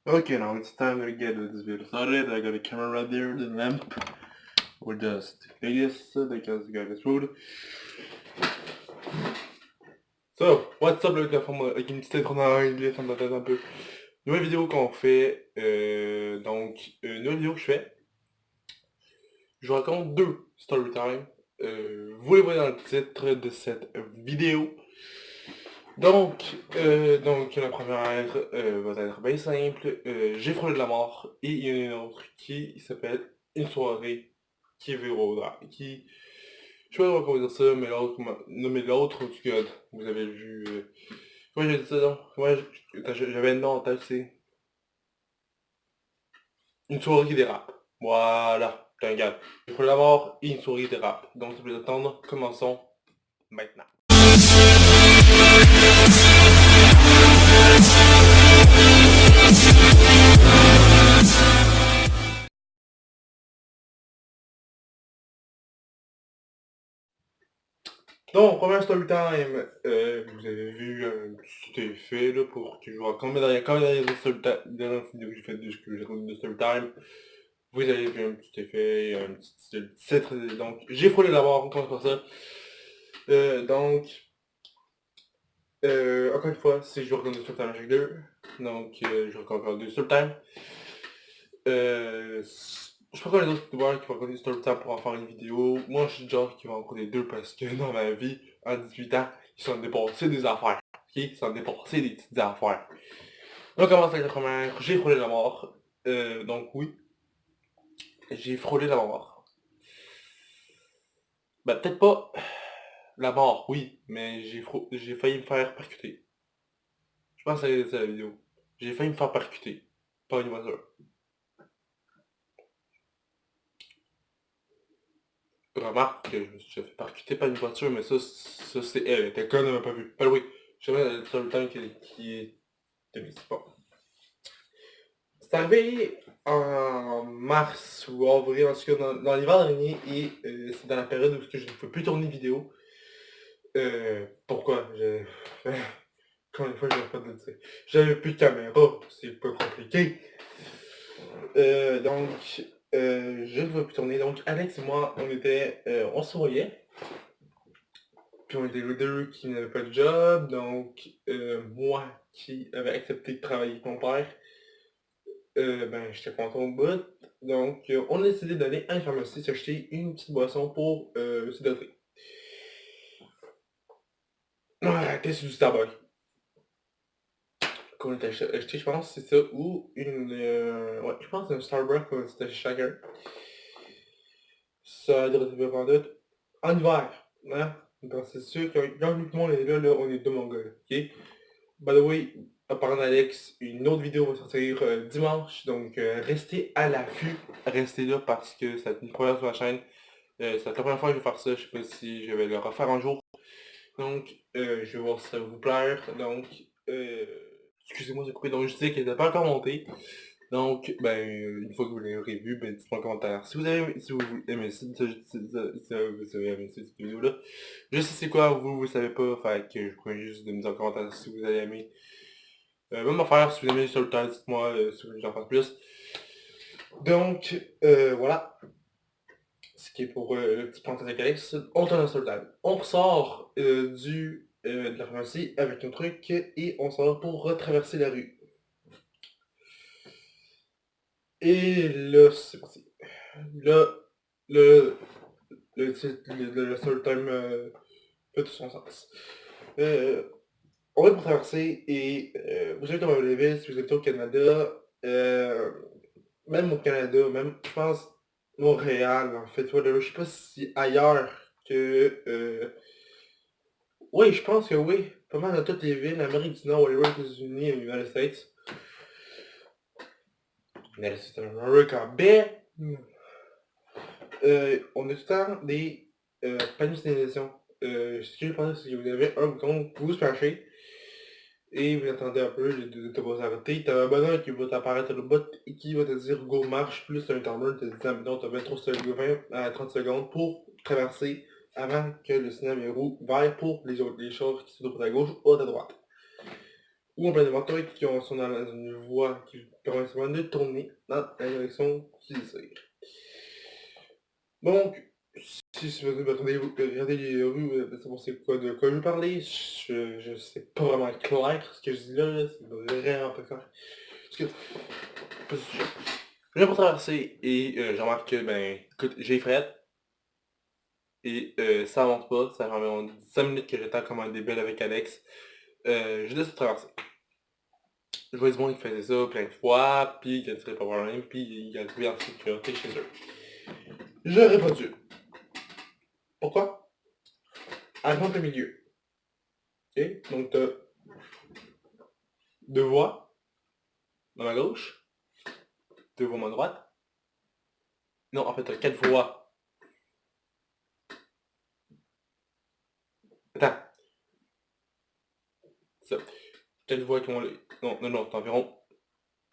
Okay, now it's time to get this video started. I got a camera right there, the lamp. We'll just take this because we got this food. So, what's up les gars, avec une petite intro dans l'anglais, ça me tête un peu. Nouvelle vidéo qu'on fait, nouvelle vidéo que je fais. Je vous raconte deux story time. Vous les voyez dans le titre de cette vidéo. Donc la première va être bien simple. J'ai frôlé de la mort et il y en a une autre qui s'appelle Une soirée qui vaudra. Qui. Je sais pas comment dire ça, mais l'autre nommé l'autre, en tout cas, vous avez vu. Comment j'ai dit ça donc? J'avais le nom en tête, c'est. Une soirée qui dérape. Voilà, t'es un gars. J'ai frôlé de la mort et une soirée qui dérape. Donc, ça peut attendre, commençons maintenant. Donc, première story time, vous avez vu un petit effet là, pour que je vois combien derrière les story time, dernière vidéo que j'ai fait de story time, vous avez vu un petit effet, un petit titre, donc j'ai frôlé d'abord, on commence par ça. Encore une fois, si je vous recommande de story time à chaque deux, donc je recommande deux story time. Je sais pas combien d'autres youtubeurs qui vont regarder story time pour en faire une vidéo. Moi, je suis le genre qui va en regarder deux parce que dans ma vie, à 18 ans, ils sont dépassés des affaires. Ok? Ils sont dépassés des petites affaires. Donc, on commence avec la première. J'ai frôlé la mort. Donc, oui. J'ai frôlé la mort. Ben, peut-être pas la mort, oui, mais j'ai failli me faire percuter. Je pense que c'est la vidéo. J'ai failli me faire percuter par une voiture. Remarque que je me suis fait percuter par une voiture, mais ça c'est elle. Elle était conne, elle m'a pas vu. Pas oui. Je sais pas, le seul temps qui est. Bon. C'est arrivé en mars ou avril, en tout cas dans l'hiver dernier, et c'est dans la période où je ne peux plus tourner vidéo. Pourquoi? Combien de fois je vais pas de le dire? J'avais plus de caméra, c'est pas compliqué. Je ne veux plus tourner. Donc, Alex et moi, on se voyait. Puis on était les deux qui n'avaient pas de job. Donc, moi qui avais accepté de travailler avec mon père, j'étais content au bout. Donc, on a décidé d'aller à une pharmacie s'acheter une petite boisson pour s'hydrater. Ouais, qu'est-ce que du tabac? Qu'on a acheté, je pense, c'est ça, ou une. Ouais, je pense que c'est un Starbucks qu'on s'est acheté chacun. Ça a hydraté pas pendant tout. En hiver, hein? Donc, c'est sûr que quand tout le monde est là, on est deux mongols, ok? By the way, en parlant d'Alex, une autre vidéo va sortir dimanche, donc restez à l'affût, restez là parce que c'est une première sur la chaîne. C'est la première fois que je vais faire ça, je sais pas si je vais le refaire un jour. Donc, je vais voir si ça va vous plaire. Donc, excusez-moi, j'ai coupé, donc je disais qu'elle n'était pas encore montée. Donc, une fois que vous l'aurez vu, dites-moi en commentaire si vous avez si vous aimez cette vidéo-là. Je sais c'est quoi, vous savez pas, fait que je pourrais juste de me dire en commentaire si vous avez aimé. Même affaire, si vous aimez sur le temps, dites-moi si vous voulez que j'en fasse plus. Donc, voilà. Ce qui est pour le petit parenthèse avec Alex. On tourne sur le temps. On ressort de la pharmacie avec un truc et on sort pour retraverser la rue. Et là, c'est parti. Là, le story time fait tout son sens. On va pour traverser et vous savez comment les villes, si vous êtes au Canada, même au Canada, même je pense Montréal en fait, whatever, je sais pas si ailleurs que oui, je pense que oui, pas mal dans toutes les villes, Amérique du Nord, whatever, États-Unis, United States. United States of America, on a tout le temps des panneaux de signalisation. Ce que je pense, c'est que vous avez un bouton, vous vous penchez, et vous attendez un peu, les deux autobus arrêtés. T'as un bonhomme qui va t'apparaître le bot et qui va te dire go marche, plus un timer te dit non, t'as 23 secondes, 20 à 30 secondes pour traverser avant que le signal rouge vert pour les chars qui sont à gauche ou à droite. ou en plein éventement qui sont dans une voie qui permet seulement de tourner dans la direction qu'ils désirent. Donc, si vous regardez les rues, de savoir c'est quoi de quoi je veux parler, je sais pas vraiment clair ce que je dis là, c'est vraiment pas clair. Parce que je viens pour traverser et je remarque que, ben, écoute, j'ai fret et ça avance pas, ça fait environ 5 minutes que j'attends comme un débile avec Alex. Je laisse traverser. Je vois du monde qui faisait ça plein de fois, puis qui a tiré pas de problème, puis il a trouvé en sécurité chez eux. J'aurais pas dû. Pourquoi? Avant le milieu. Ok? Donc t'as deux voies, dans ma gauche, deux voies à ma droite. Non, en fait, t'as quatre voies. Attends, ça. Quatre voies qui vont... Non, t'as environ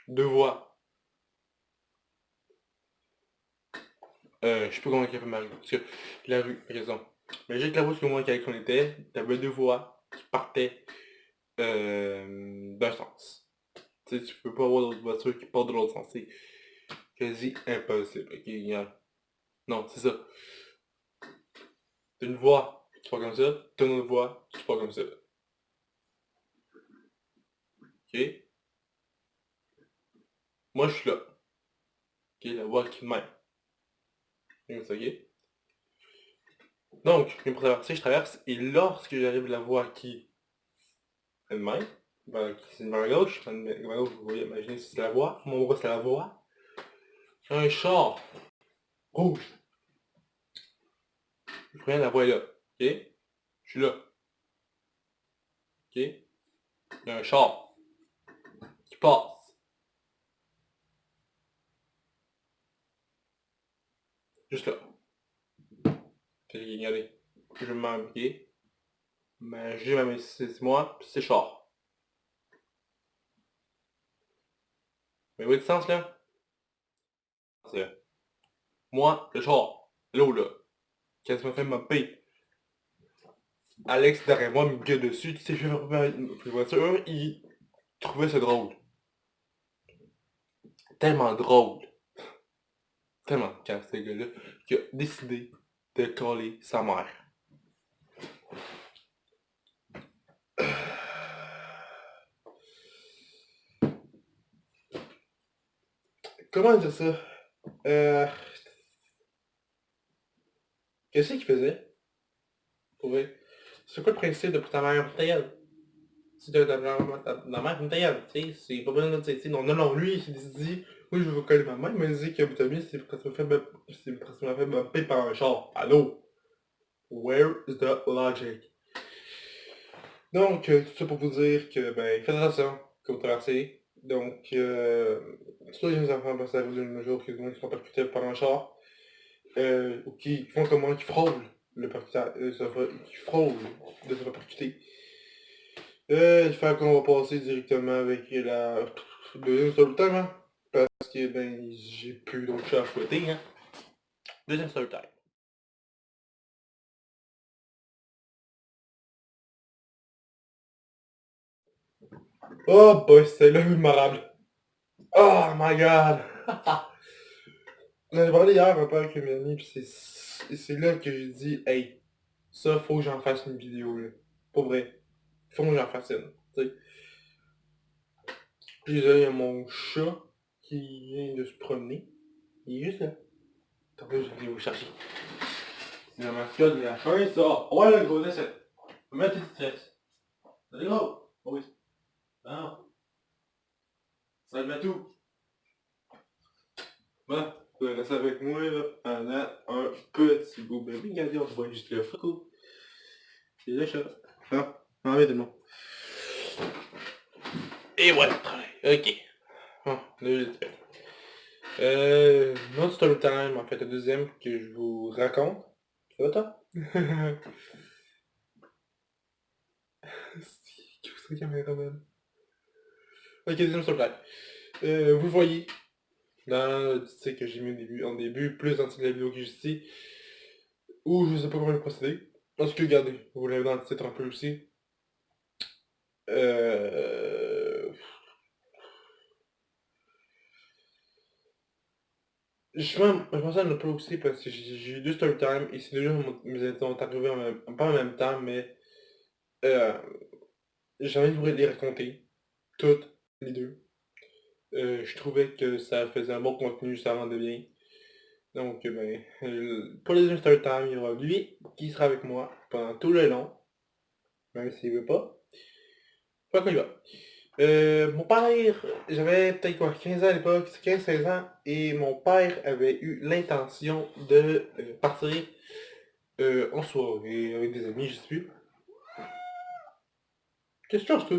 deux voies. Je sais pas comment il peut m'arriver, parce que la rue, par exemple. Mais j'ai que la voie sur le moment qu'on était, t'avais deux voies qui partaient d'un sens. Tu sais, tu peux pas avoir d'autres voitures qui partent de l'autre sens. C'est quasi impossible. Ok, regarde. Non, c'est ça. T'as une voie qui part comme ça, t'as une autre voie qui part comme ça. Ok? Moi, je suis là. Ok, la voie qui mène. Ok? Donc, je viens pour traverser, je traverse, et lorsque j'arrive à la voie qui est de même, ben, c'est vers la gauche, vous voyez, imaginez si c'est la voie, mon bras c'est la voie, j'ai un char rouge. Je prends la voie là, ok? Je suis là, ok? Il y a un char qui passe, juste là. J'ai regardé. Je m'en ok? Mais j'ai ma c'est moi, puis c'est char. Mais oui, le sens là? C'est moi, le char, l'eau là, qu'est-ce m'a fait ma paix? Alex derrière moi me gueule dessus, tu sais, je vais faire une voiture, il trouvait ça drôle. Tellement drôle, tellement casse ce gars-là, qu'il a décidé de coller sa mère. Comment dire ça? Euh... Qu'est-ce qu'il faisait? Pour vrai? C'est quoi le principe de pour ta mère ta gueule? Si ta mère une ta gueule, tu sais, c'est pas besoin de dire, non, lui, il s'est dit, oui, je veux coller ma mère, il m'a dit que Butami, c'est parce qu'il m'a fait bumper par un char. Allô? Where is the logic? Donc, tout ça pour vous dire que, ben, faites attention quand vous traversez. Donc, soit il y a des enfants passent à vous d'un jour qui sont percutés par un char, ou qui font comment, qui frôlent le percuteur, qui frôlent de se faire percuter. J'espère qu'on va passer directement avec la deuxième story time, hein, parce que, ben, j'ai plus d'autres chats à fouetter, hein. Deuxième story time. Oh boy, c'est-là mémorable. Oh my god! J'en ai parlé hier un peu avec mes amis, pis c'est là que j'ai dit, hey, ça faut que j'en fasse une vidéo, là. Pour vrai. Faut que j'en fasse une, tu sais. Puis là, il y a mon chat qui vient de se promener. Il est juste là. Attends, je vais vous chercher. C'est la mascotte de la chaîne, ça. Ouais, le gros, laisse. Mets tes petites fesses. Salut, gros. Oh oui. Ah, ça le met tout. Bon, tu vas rester avec moi, là, pendant un petit bout. Ben oui, regardez, on se voit juste là. Cool. C'est le chat. Ah, enlevez tout le monde. Et voilà, ok. Bon, là, notre story time, en fait, le deuxième que je vous raconte. Ça va, toi? C'est la caméraman. Ok, deuxième story time. Vous le voyez dans le titre que j'ai mis au début, en début, plus dans le titre de la vidéo que j'ai ici, ou je sais pas comment le procéder. Parce que regardez, vous l'avez dans le titre un peu aussi. Je pensais à ne pas aussi parce que j'ai eu 2 story time et ces 2 jeux me sont arrivés pas en même temps, mais euh, j'ai envie de vous les raconter, toutes les deux. Je trouvais que ça faisait un bon contenu, ça rendait bien. Donc, pour les 2 story time, il y aura lui qui sera avec moi pendant tout le long, même s'il veut pas. Quoi qu'on y va. Mon père, j'avais peut-être quoi, 15 ans à l'époque, 15-16 ans, et mon père avait eu l'intention de partir en soirée avec des amis, je sais plus. Qu'est-ce que tu changes, toi?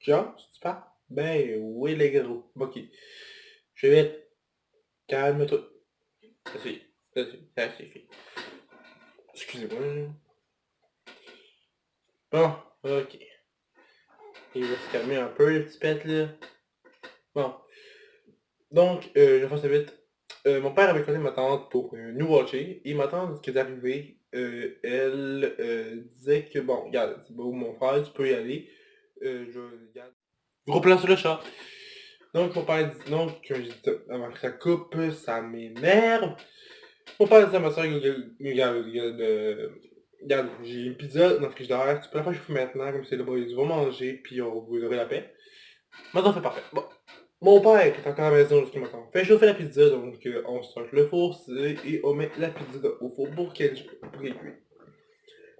Genre, tu parles? Ben oui, les gros. Ok. Je vais vite. Calme-toi. Ça suffit. Ça suffit. Excusez-moi. Bon, ok. Il va se calmer un peu, le petit pet, là. Bon. Donc, je vais faire ça vite. Mon père avait connu ma tante pour nous watcher, et ma tante, ce qui est arrivé, elle disait que, bon, regarde, c'est beau mon frère, tu peux y aller. Regarde. Gros plan sur le chat. Donc, mon père dit non, que avant que ça coupe, ça m'énerve. Mon père dit à ma soeur, regarde, j'ai une pizza dans le frigidaire, tu peux la faire chauffer maintenant, comme c'est le boys vont manger, puis vous aurez la paix. Maintenant, c'est parfait. Bon. Mon père est encore à la maison jusqu'à maintenant. Fait chauffer la pizza, donc on start le four et on met la pizza au four pour qu'elle cuise.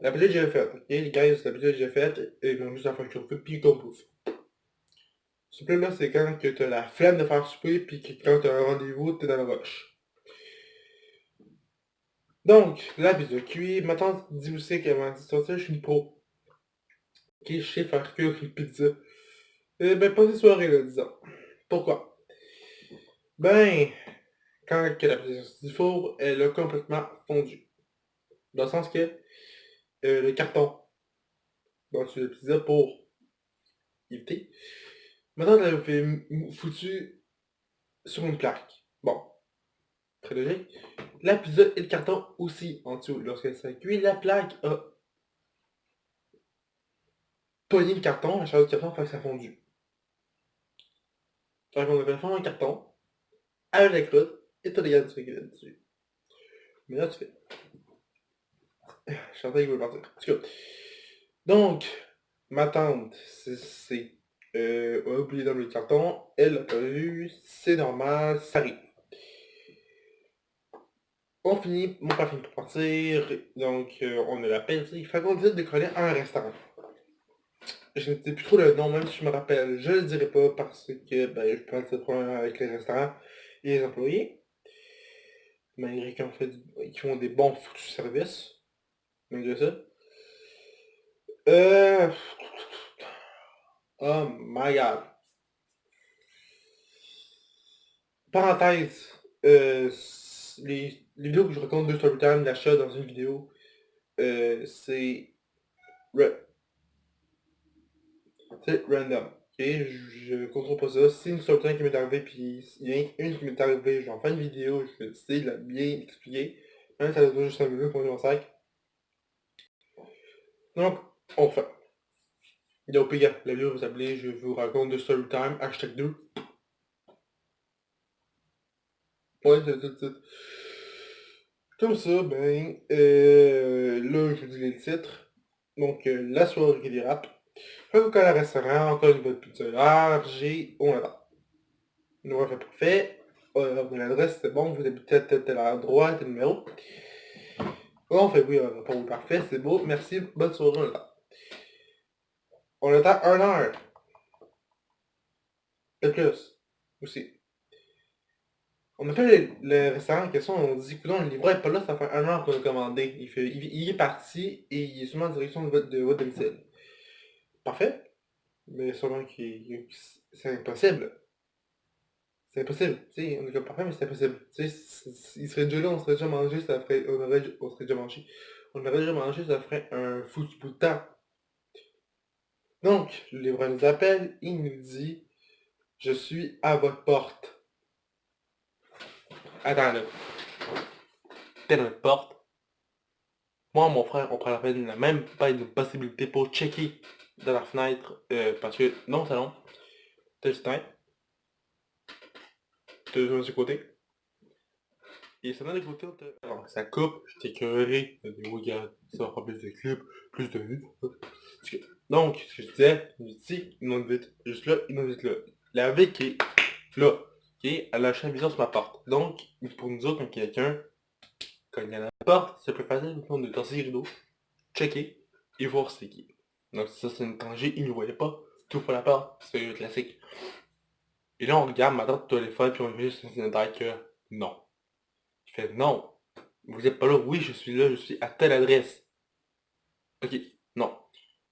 La pizza est déjà faite, ok? Les gars, la pizza est déjà faite, et ils vont juste la faire chauffer, puis qu'on bouffe. Ce plat-là, c'est quand que t'as la flemme de faire souper, puis que quand t'as un rendez-vous, t'es dans le rush. Donc, la pizza cuit, ma tante dit aussi qu'elle m'a dit ça, je suis une pro. Ok, je sais faire cuire une pizza. Ben, pas ces soirées là, disons. Pourquoi? Ben, quand que la pizza sortie du four, elle a complètement fondu. Dans le sens que le carton dans le pizza pour éviter. Maintenant, elle l'avait fait foutu sur une plaque. Bon, très logique. La pizza et le carton aussi en dessous. Lorsque ça cuit, la plaque a pogné le carton, la charge du carton fait que ça a fondu. Fait qu'on avait fait un carton avec la croûte et t'as des gars qui viennent dessus. Mais là, tu fais. Je sentais qu'il voulait partir. En tout cas. Donc, ma tante, a oublié dans le carton, elle l'a pas eu, c'est normal, ça arrive. On finit, mon père finit par partir, donc on a l'appel, il fait qu'on décide de coller à un restaurant. Je ne sais plus trop le nom, même si je me rappelle, je le dirai pas parce que ben, je pense que c'est le problème avec les restaurants et les employés, malgré qu'ils font des bons foutus services, malgré ça. Euh... Oh my god. Parenthèse, les vidéos que je raconte de storytime d'achat dans une vidéo, c'est random. Ok, je contrôle pas ça. Si une storytime qui m'est arrivée, puis il y a une qui m'est arrivée, j'en fais une vidéo, je vais essayer de la bien expliquer. Même si ça doit juste un minute pour mon sac. Donc, on fait. Yo, les gars, la vidéo va s'appeler Je vous raconte de storytime, hashtag 2. Ouais, c'est tout. Comme ça, ben, là, je vous dis les titres. Donc, la soirée des rap. Fait qu'au restaurant, encore une bonne pizza large et on attend. Nous on fait parfait. On a l'adresse, c'est bon, vous habitez à tel endroit, tel numéro. On fait oui, on répond oui, parfait, c'est beau, merci, bonne soirée, on attend. On attend 1 heure. De plus. Aussi. On appelle le restaurant en question, on dit, écoute, le livreur est pas là, ça fait 1 heure qu'on a commandé. Il est parti et il est sûrement en direction de votre domicile. Parfait. Mais sûrement c'est impossible. C'est impossible. Tu sais, on est comme parfait, mais c'est impossible. Tu sais, il serait déjà là, on serait déjà mangé, ça ferait. On serait déjà mangé. On aurait déjà mangé, ça ferait un foutu bout de temps. Donc, le livreur nous appelle, il nous dit je suis à votre porte. Attends là. T'es à notre porte. Moi, mon frère, on prend la peine, n'a même pas une possibilité pour checker dans la fenêtre. Parce que, non, salon. T'as une fenêtre. T'as deux de côté. Et ça m'a de côté, alors ça coupe, j'étais écœuré. Regarde, ça va faire plus de clips, plus de vues. Donc, ce que je disais, ici, il monte vite. Juste là, il monte vite là. La vie qui est là, ok, elle a lâché une vision sur ma porte. Donc, pour nous autres, quand quelqu'un, quand il y a la porte, c'est plus facile de tasser les rideaux, checker et voir c'est qui. Donc ça, c'est une danger, il ne voyait pas, tout pour la porte, c'est un classique. Et là, on regarde ma tante au téléphone, puis on vit sur une détail que non. Je fais non, vous êtes pas là, oui, je suis là, je suis à telle adresse. Ok, non.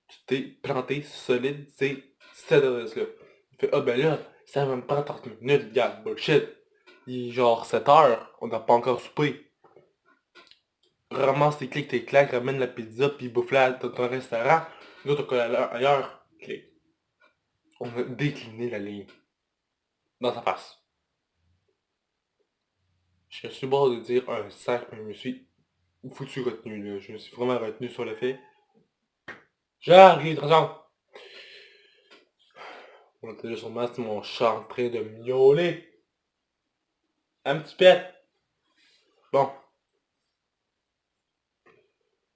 Tu t'es planté solide, c'est cette adresse-là. Il fait, ah ben là, ça va me prendre 30 minutes, gars, bullshit. Il est genre 7 heures, on n'a pas encore soupé. Ramasse tes clics, tes claques, ramène la pizza, puis bouffe-la dans ton restaurant. Nous, t'as collé ailleurs. Clic. On a décliné la ligne. Dans sa face. Je suis bord de dire un sac, mais je me suis foutu retenu, là. Je me suis vraiment retenu sur le fait. J'arrive, attention! On était sûrement, c'est mon chat en train de miauler. Un petit pet. Bon.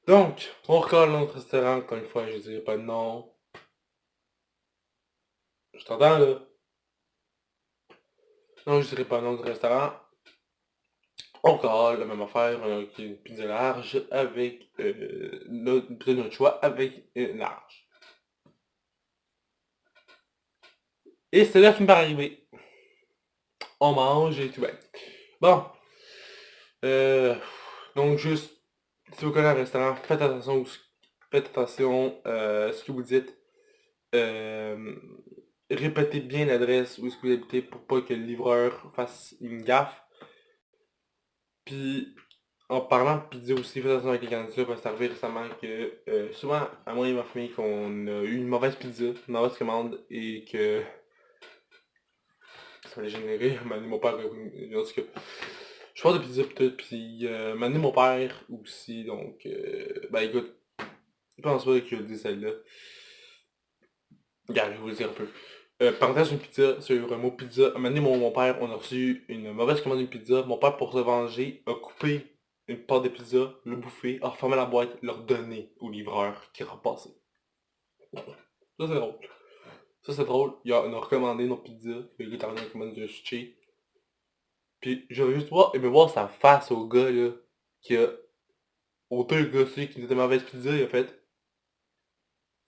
Donc, on recolle notre restaurant, encore une fois, je dirais pas non. Je t'entends, là? Non, je dirais pas non du restaurant. On colle, la même affaire, une pizza large avec notre choix avec large. Et c'est là qui me par arriver. On mange et tout bien. Bon. Donc juste, si vous connaissez un restaurant, faites attention à ce que vous dites. Répétez bien l'adresse où est-ce que vous habitez pour pas que le livreur fasse une gaffe. Puis, en parlant de pizza aussi, faites attention avec les candidats, parce que c'est arrivé récemment que, souvent, à moi et ma famille, qu'on a eu une mauvaise pizza, une mauvaise commande, et que ça allait générer, mon père, en tout cas, je parle de pizza pis tout, pis mon père aussi, donc, ben écoute, je pense pas qu'il a dit celle-là. Regarde, je vais vous le dire un peu. Parenthèse, une pizza, sur un mot pizza. Un moment donné, mon père, on a reçu une mauvaise commande d'une pizza. Mon père, pour se venger, a coupé une part de pizza, le bouffer, a refermé la boîte, l'a redonné au livreur qui a repassé. Ça, c'est drôle. Ça, c'est drôle. On a recommandé nos pizzas. Le gars t'a commandé de chier. Puis, j'aurais juste aimé voir sa face au gars, là, qui a... Au deux gars, celui qui nous a donné mauvaise pizza, il a fait...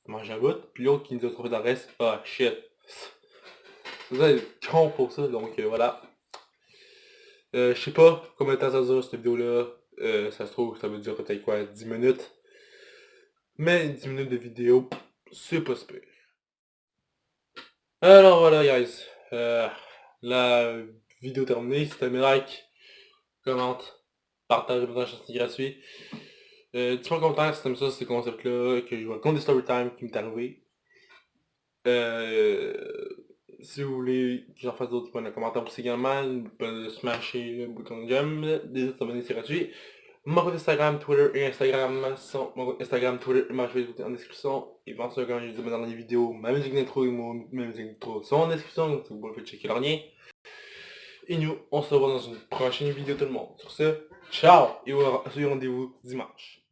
Mange la goutte. Puis l'autre qui nous a trouvé dans le reste, ah, shit. Vous êtes con pour ça, donc voilà. Je sais pas combien de temps ça dure cette vidéo-là. Ça se trouve, ça veut dire peut-être quoi, 10 minutes. Mais 10 minutes de vidéo, c'est pas super. Alors voilà, guys. La vidéo terminée. Si t'aimes, like, commente, partage, partage, c'est gratuit. Dis-moi en commentaire si t'aimes ça, ce concept-là, que je vois contre des storytime qui m'est arrivé. Si vous voulez que j'en fasse d'autres, dites-moi dans les commentaires aussi également. Vous pouvez smasher le bouton de j'aime, des abonnés, c'est gratuit. Mon compte Instagram, Twitter et Instagram sont mon compte Instagram, Twitter et ma chaîne en description. Éventuellement, quand je dis dans les vidéos, ma musique d'intro et ma musique d'intro sont en description, donc vous pouvez checker leur lien. Et nous, on se revoit dans une prochaine vidéo tout le monde. Sur ce, ciao et au rendez-vous dimanche.